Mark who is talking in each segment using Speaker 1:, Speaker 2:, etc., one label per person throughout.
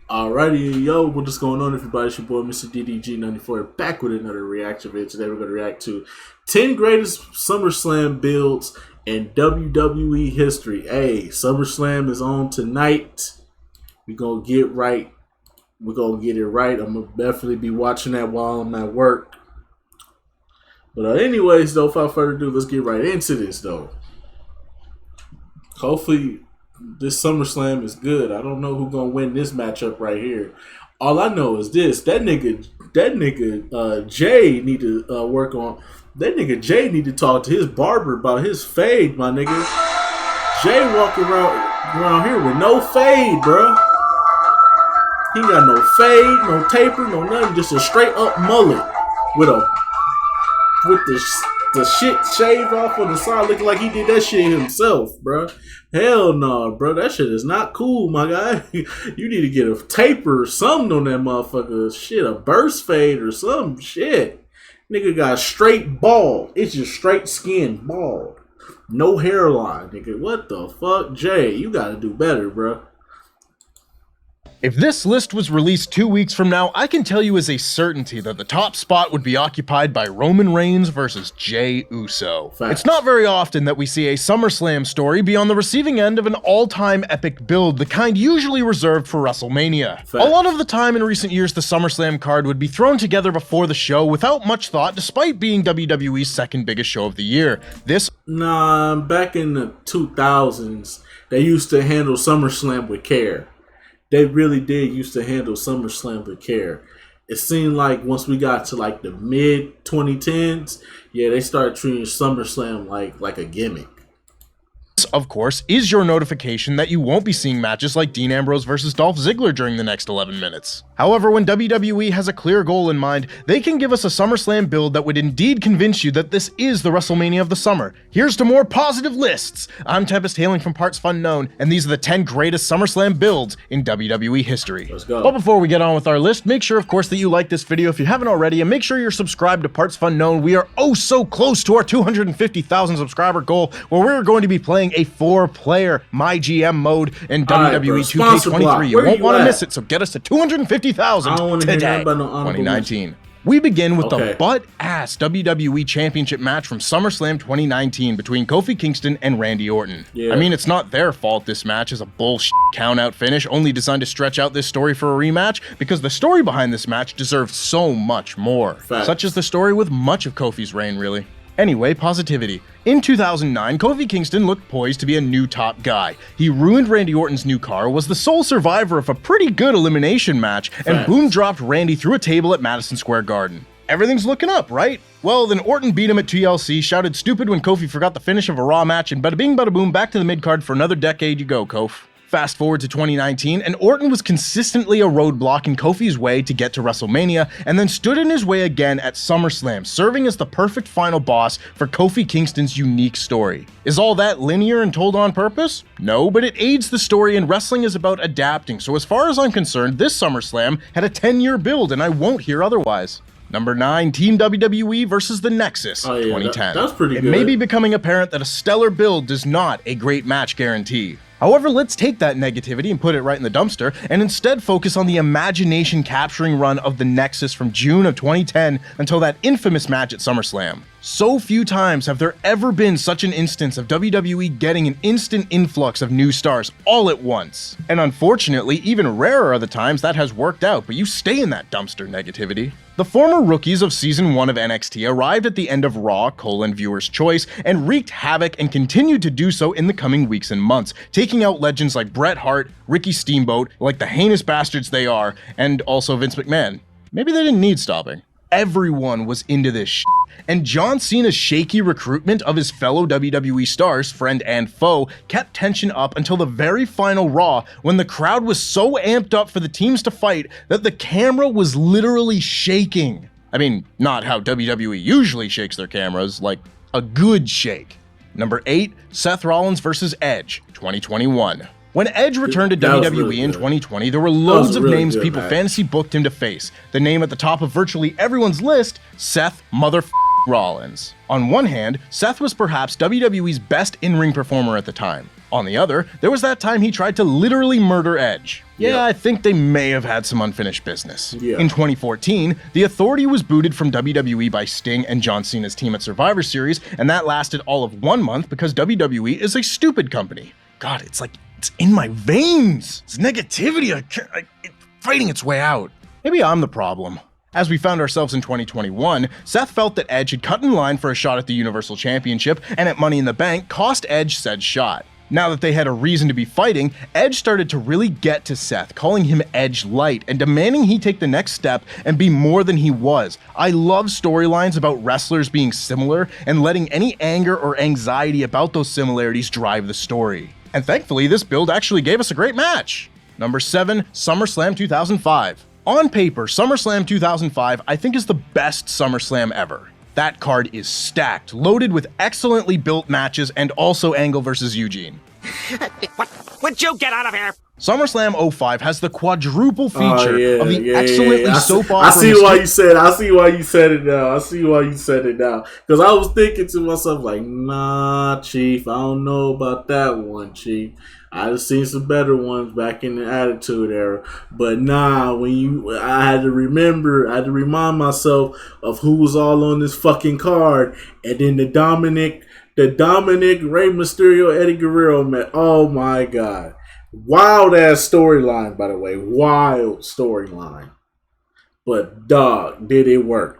Speaker 1: Alrighty, yo, what's going on, everybody? It's your boy, Mr. DDG94, back with another reaction video. Today, we're going to react to 10 greatest SummerSlam builds in WWE history. Hey, SummerSlam is on tonight. We're going to get right. We're going to get it right. I'm going to definitely be watching that while I'm at work. But anyways, though, without further ado, let's get right into this, though. Hopefully this SummerSlam is good. I don't know who's gonna win this matchup right here. All I know is this: that nigga Jay need to work on. That nigga Jay need to talk to his barber about his fade, my nigga. Jay walking around here with no fade, bro. He got no fade, no taper, no nothing. Just a straight up mullet with the shit shaved off on the side, looking like he did that shit himself, bro. Hell no, bro. That shit is not cool, my guy. You need to get a taper or something on that motherfucker. Shit, a burst fade or some shit. Nigga got straight bald. It's just straight skin bald. No hairline, nigga. What the fuck? Jay, you gotta do better, bro.
Speaker 2: If this list was released 2 weeks from now, I can tell you as a certainty that the top spot would be occupied by Roman Reigns versus Jey Uso.
Speaker 1: Facts.
Speaker 2: It's not very often that we see a SummerSlam story be on the receiving end of an all-time epic build, the kind usually reserved for WrestleMania.
Speaker 1: Facts.
Speaker 2: A lot of the time in recent years, the SummerSlam card would be thrown together before the show without much thought, despite being WWE's second biggest show of the year.
Speaker 1: Nah, back in the 2000s, they used to handle SummerSlam with care. They really did used to handle SummerSlam with care. It seemed like once we got to like the mid 2010s, yeah, they started treating SummerSlam like a gimmick.
Speaker 2: Of course, is your notification that you won't be seeing matches like Dean Ambrose versus Dolph Ziggler during the next 11 minutes. However, when WWE has a clear goal in mind, they can give us a SummerSlam build that would indeed convince you that this is the WrestleMania of the summer. Here's to more positive lists. I'm Tempest, hailing from Parts Fun Known, and these are the 10 greatest SummerSlam builds in WWE history.
Speaker 1: Let's go.
Speaker 2: But before we get on with our list, make sure, of course, that you like this video if you haven't already, and make sure you're subscribed to Parts Fun Known. We are oh so close to our 250,000 subscriber goal, where we're going to be playing a 4-player MyGM mode in WWE 2K23. You won't want to miss it, so get us to 250,000 today, 2019. We begin with the butt-ass WWE Championship match from SummerSlam 2019 between Kofi Kingston and Randy Orton.
Speaker 1: Yeah.
Speaker 2: I mean, it's not their fault this match is a bullshit count-out finish only designed to stretch out this story for a rematch, because the story behind this match deserved so much more.
Speaker 1: Facts.
Speaker 2: Such is the story with much of Kofi's reign, really. Anyway, positivity. In 2009, Kofi Kingston looked poised to be a new top guy. He ruined Randy Orton's new car, was the sole survivor of a pretty good elimination match, and boom dropped Randy through a table at Madison Square Garden. Everything's looking up, right? Well, then Orton beat him at TLC, shouted stupid when Kofi forgot the finish of a Raw match, and bada bing bada boom, back to the mid-card for another decade you go, Kof. Fast forward to 2019, and Orton was consistently a roadblock in Kofi's way to get to WrestleMania, and then stood in his way again at SummerSlam, serving as the perfect final boss for Kofi Kingston's unique story. Is all that linear and told on purpose? No, but it aids the story, and wrestling is about adapting, so as far as I'm concerned, this SummerSlam had a 10-year build, and I won't hear otherwise. Number 9, Team WWE versus The Nexus, 2010.
Speaker 1: That's pretty good.
Speaker 2: It may be becoming apparent that a stellar build does not a great match guarantee. However, let's take that negativity and put it right in the dumpster, and instead focus on the imagination-capturing run of The Nexus from June of 2010 until that infamous match at SummerSlam. So few times have there ever been such an instance of WWE getting an instant influx of new stars all at once. And unfortunately, even rarer are the times that has worked out, but you stay in that dumpster negativity. The former rookies of Season 1 of NXT arrived at the end of Raw, Viewer's Choice, and wreaked havoc and continued to do so in the coming weeks and months, taking out legends like Bret Hart, Ricky Steamboat, like the heinous bastards they are, and also Vince McMahon. Maybe they didn't need stopping. Everyone was into this shit, and John Cena's shaky recruitment of his fellow WWE stars, friend and foe, kept tension up until the very final Raw, when the crowd was so amped up for the teams to fight that the camera was literally shaking. I mean, not how WWE usually shakes their cameras, like a good shake. Number 8, Seth Rollins vs. Edge, 2021. When Edge returned to WWE in 2020, there were loads of names people fantasy booked him to face. The name at the top of virtually everyone's list, Seth Rollins. On one hand, Seth was perhaps WWE's best in-ring performer at the time. On the other, there was that time he tried to literally murder Edge. Yeah, I think they may have had some unfinished business. In 2014, The Authority was booted from WWE by Sting and John Cena's team at Survivor Series, and that lasted all of 1 month because WWE is a stupid company. God, it's like, it's in my veins. It's negativity. It's fighting its way out. Maybe I'm the problem. As we found ourselves in 2021, Seth felt that Edge had cut in line for a shot at the Universal Championship, and at Money in the Bank cost Edge said shot. Now that they had a reason to be fighting, Edge started to really get to Seth, calling him Edge Light and demanding he take the next step and be more than he was. I love storylines about wrestlers being similar and letting any anger or anxiety about those similarities drive the story. And thankfully, this build actually gave us a great match. Number 7, SummerSlam 2005. On paper, SummerSlam 2005 I think is the best SummerSlam ever. That card is stacked, loaded with excellently built matches and also Angle versus Eugene.
Speaker 3: Would you get out of here?
Speaker 2: SummerSlam 05 has the quadruple feature of the excellently soap opera.
Speaker 1: I see why you said it now. Because I was thinking to myself, like, nah, Chief, I don't know about that one, Chief. I've seen some better ones back in the Attitude Era, but nah. I had to remind myself of who was all on this fucking card, and then the Dominic, Rey Mysterio, Eddie Guerrero met. Oh my god, wild ass storyline, by the way, wild storyline. But dog, did it work?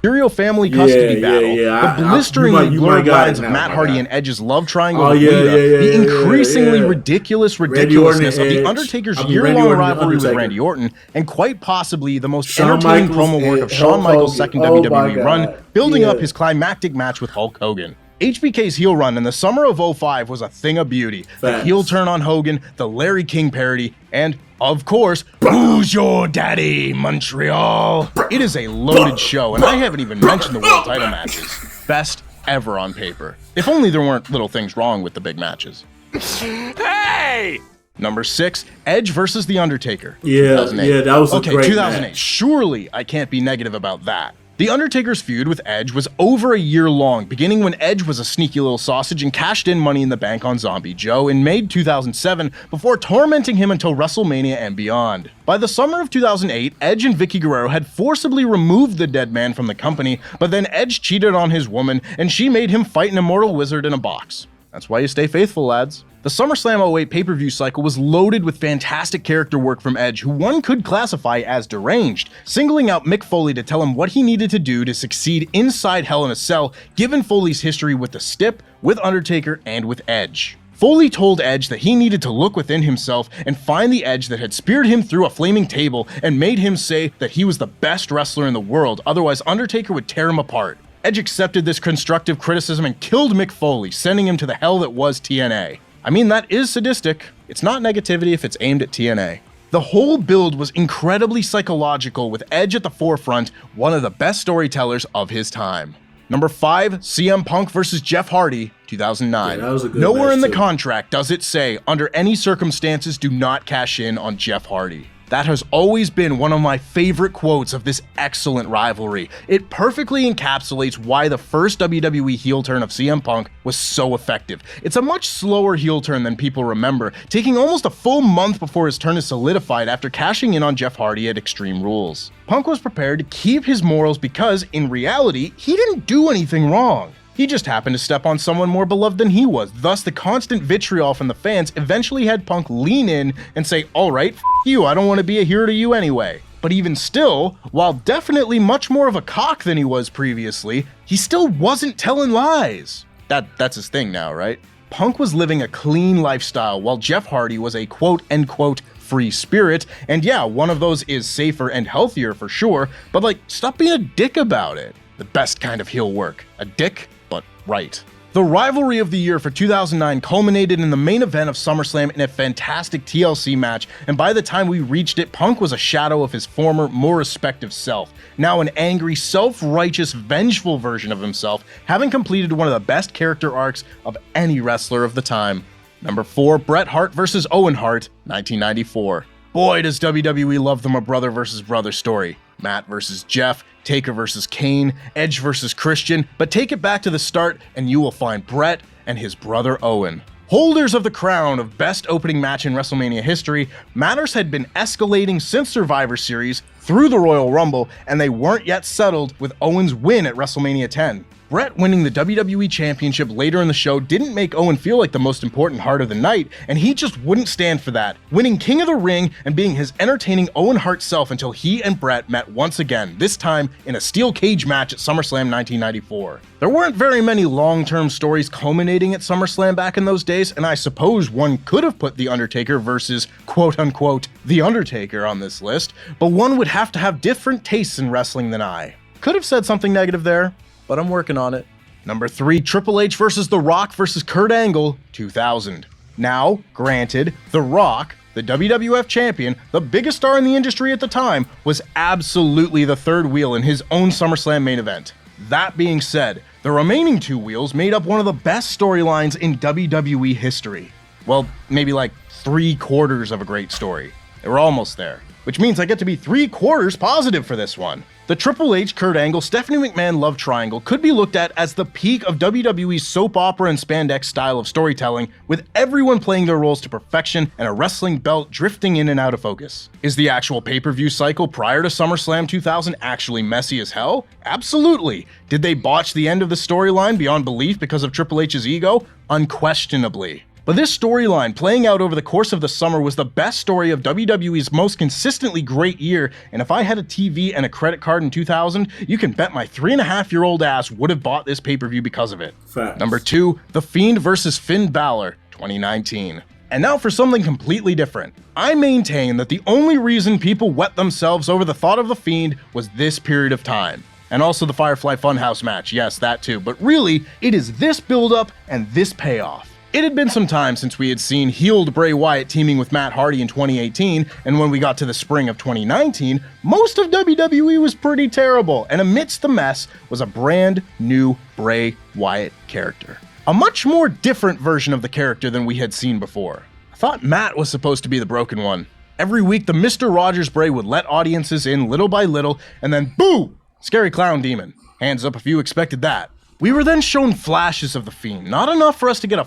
Speaker 2: Mysterio family custody battle, the blisteringly blurred lines of Matt Hardy and Edge's love triangle with Lita, the increasingly ridiculousness of The Undertaker's year-long rivalry with Randy Orton, and quite possibly the most entertaining promo work of Shawn Michaels' second WWE run, building up his climactic match with Hulk Hogan. HBK's heel run in the summer of 05 was a thing of beauty. The heel turn on Hogan, the Larry King parody, and, of course, Who's Your Daddy, Montreal? It is a loaded show, and I haven't even mentioned the world title matches. Best ever on paper. If only there weren't little things wrong with the big matches.
Speaker 3: Hey!
Speaker 2: Number 6, Edge versus The Undertaker.
Speaker 1: Yeah, that was a great
Speaker 2: 2008.
Speaker 1: match.
Speaker 2: Surely I can't be negative about that. The Undertaker's feud with Edge was over a year long, beginning when Edge was a sneaky little sausage and cashed in Money in the Bank on Zombie Joe in May 2007 before tormenting him until WrestleMania and beyond. By the summer of 2008, Edge and Vicky Guerrero had forcibly removed the dead man from the company, but then Edge cheated on his woman and she made him fight an immortal wizard in a box. That's why you stay faithful, lads. The SummerSlam 08 pay-per-view cycle was loaded with fantastic character work from Edge, who one could classify as deranged, singling out Mick Foley to tell him what he needed to do to succeed inside Hell in a Cell, given Foley's history with the Stip, with Undertaker, and with Edge. Foley told Edge that he needed to look within himself and find the Edge that had speared him through a flaming table and made him say that he was the best wrestler in the world, otherwise Undertaker would tear him apart. Edge accepted this constructive criticism and killed Mick Foley, sending him to the hell that was TNA. I mean, that is sadistic. It's not negativity if it's aimed at TNA. The whole build was incredibly psychological, with Edge at the forefront, one of the best storytellers of his time. Number 5, CM Punk vs. Jeff Hardy, 2009.
Speaker 1: That was a good
Speaker 2: Nowhere
Speaker 1: match
Speaker 2: in the
Speaker 1: too.
Speaker 2: contract does it say, under any circumstances, do not cash in on Jeff Hardy. That has always been one of my favorite quotes of this excellent rivalry. It perfectly encapsulates why the first WWE heel turn of CM Punk was so effective. It's a much slower heel turn than people remember, taking almost a full month before his turn is solidified after cashing in on Jeff Hardy at Extreme Rules. Punk was prepared to keep his morals because, in reality, he didn't do anything wrong. He just happened to step on someone more beloved than he was, thus the constant vitriol from the fans eventually had Punk lean in and say, alright, f*** you, I don't want to be a hero to you anyway. But even still, while definitely much more of a cock than he was previously, he still wasn't telling lies. That's his thing now, right? Punk was living a clean lifestyle while Jeff Hardy was a quote-unquote free spirit, and yeah, one of those is safer and healthier for sure, but like, stop being a dick about it. The best kind of heel work. A dick, but right. The rivalry of the year for 2009 culminated in the main event of SummerSlam in a fantastic TLC match, and by the time we reached it, Punk was a shadow of his former, more respective self, now an angry, self-righteous, vengeful version of himself, having completed one of the best character arcs of any wrestler of the time. Number 4, Bret Hart vs. Owen Hart, 1994. Boy, does WWE love the brother versus brother story. Matt versus Jeff, Taker versus Kane, Edge versus Christian, but take it back to the start and you will find Bret and his brother Owen. Holders of the crown of best opening match in WrestleMania history, matters had been escalating since Survivor Series through the Royal Rumble, and they weren't yet settled with Owens' win at WrestleMania 10. Bret winning the WWE Championship later in the show didn't make Owen feel like the most important heart of the night, and he just wouldn't stand for that, winning King of the Ring and being his entertaining Owen Hart self until he and Bret met once again, this time in a steel cage match at SummerSlam 1994. There weren't very many long-term stories culminating at SummerSlam back in those days, and I suppose one could have put The Undertaker versus quote-unquote The Undertaker on this list, but one would have to have different tastes in wrestling than I. Could have said something negative there, but I'm working on it. Number 3, Triple H versus The Rock versus Kurt Angle, 2000. Now, granted, The Rock, the WWF champion, the biggest star in the industry at the time, was absolutely the third wheel in his own SummerSlam main event. That being said, the remaining 2 wheels made up one of the best storylines in WWE history. Well, maybe like 3/4 of a great story. They were almost there, which means I get to be 3/4 positive for this one. The Triple H, Kurt Angle, Stephanie McMahon love triangle could be looked at as the peak of WWE's soap opera and spandex style of storytelling, with everyone playing their roles to perfection and a wrestling belt drifting in and out of focus. Is the actual pay-per-view cycle prior to SummerSlam 2000 actually messy as hell? Absolutely. Did they botch the end of the storyline beyond belief because of Triple H's ego? Unquestionably. But this storyline playing out over the course of the summer was the best story of WWE's most consistently great year, and if I had a TV and a credit card in 2000, you can bet my 3.5-year-old ass would have bought this pay-per-view because of it.
Speaker 1: Facts.
Speaker 2: Number 2, The Fiend versus Finn Balor, 2019. And now for something completely different. I maintain that the only reason people wet themselves over the thought of The Fiend was this period of time. And also the Firefly Funhouse match, yes, that too, but really, it is this build-up and this payoff. It had been some time since we had seen healed Bray Wyatt teaming with Matt Hardy in 2018, and when we got to the spring of 2019, most of WWE was pretty terrible, and amidst the mess was a brand new Bray Wyatt character. A much more different version of the character than we had seen before. I thought Matt was supposed to be the broken one. Every week, the Mr. Rogers Bray would let audiences in little by little, and then boo! Scary clown demon. Hands up if you expected that. We were then shown flashes of the Fiend, not enough for us to get a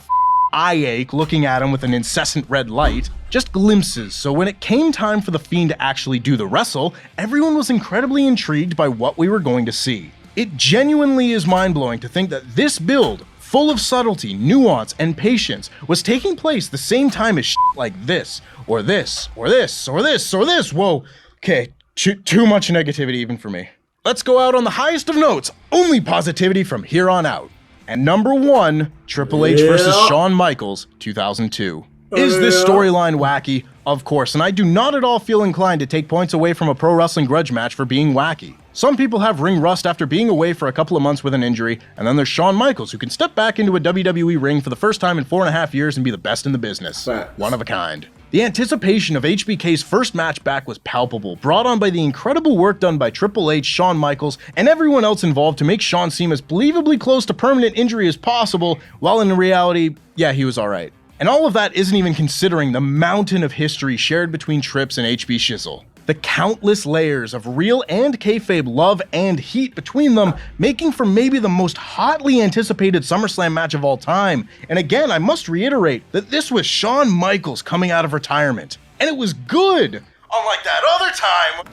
Speaker 2: eye ache looking at him with an incessant red light, just glimpses, so when it came time for the Fiend to actually do the wrestle, everyone was incredibly intrigued by what we were going to see. It genuinely is mind-blowing to think that this build, full of subtlety, nuance, and patience, was taking place the same time as shit like this, or this, or this, or this, or this. Whoa, okay, too much negativity even for me. Let's go out on the highest of notes, only positivity from here on out. And number 1, Triple H versus Shawn Michaels, 2002. Is this storyline wacky? Of course, and I do not at all feel inclined to take points away from a pro wrestling grudge match for being wacky. Some people have ring rust after being away for a couple of months with an injury, and then there's Shawn Michaels, who can step back into a WWE ring for the first time in 4.5 years and be the best in the business. One of a kind. The anticipation of HBK's first match back was palpable, brought on by the incredible work done by Triple H, Shawn Michaels, and everyone else involved to make Shawn seem as believably close to permanent injury as possible, while in reality, yeah, he was alright. And all of that isn't even considering the mountain of history shared between Trips and HB Shizzle. The countless layers of real and kayfabe love and heat between them, making for maybe the most hotly anticipated SummerSlam match of all time. And again, I must reiterate that this was Shawn Michaels coming out of retirement. And it was good! Unlike that other time!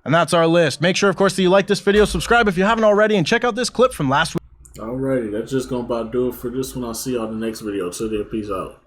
Speaker 2: And that's our list. Make sure, of course, that you like this video, subscribe if you haven't already, and check out this clip from last week.
Speaker 1: Alrighty, that's just gonna about do it for this one. I'll see y'all in the next video. Till then, peace out.